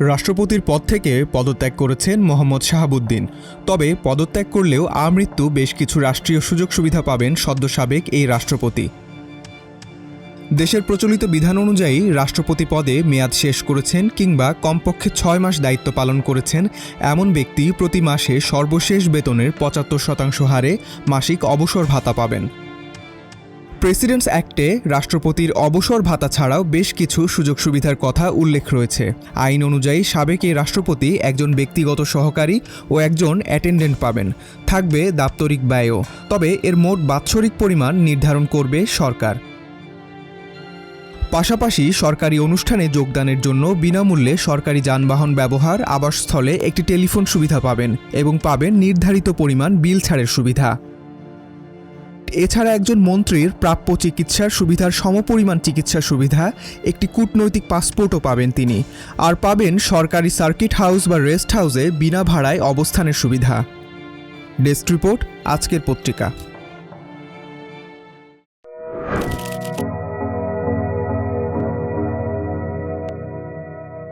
রাষ্ট্রপতির পদ থেকে পদত্যাগ করেছেন মোহাম্মদ শাহাবুদ্দিন। তবে পদত্যাগ করলেও আমৃত্যু বেশ কিছু রাষ্ট্রীয় সুযোগ সুবিধা পাবেন সদ্য সাবেক এই রাষ্ট্রপতি। দেশের প্রচলিত বিধান অনুযায়ী রাষ্ট্রপতি পদে মেয়াদ শেষ করেছেন কিংবা কমপক্ষে ৬ মাস দায়িত্ব পালন করেছেন এমন ব্যক্তি প্রতি মাসে সর্বশেষ বেতনের ৭৫% হারে মাসিক অবসর ভাতা পাবেন। প্রেসিডেন্টস অ্যাক্টে রাষ্ট্রপতির অবসর ভাতা ছাড়াও বেশ কিছু সুযোগ সুবিধার কথা উল্লেখ রয়েছে। আইন অনুযায়ী সাবেক এই রাষ্ট্রপতি একজন ব্যক্তিগত সহকারী ও একজন অ্যাটেন্ডেন্ট পাবেন। থাকবে দাপ্তরিক ব্যয়ও, তবে এর মোট বাৎসরিক পরিমাণ নির্ধারণ করবে সরকার। পাশাপাশি সরকারি অনুষ্ঠানে যোগদানের জন্য বিনামূল্যে সরকারি যানবাহন ব্যবহার, আবাসস্থলে একটি টেলিফোন সুবিধা পাবেন এবং পাবেন নির্ধারিত পরিমাণ বিল ছাড়ের সুবিধা। এছাড়া একজন মন্ত্রীর প্রাপ্য চিকিৎসার সুবিধার সমপরিমাণ চিকিৎসা সুবিধা, একটি কূটনৈতিক পাসপোর্টও পাবেন তিনি। আর পাবেন সরকারি সার্কিট হাউস বা রেস্ট হাউসে বিনা ভাড়ায় অবস্থানের সুবিধা। ডেস্ক রিপোর্ট, আজকের পত্রিকা।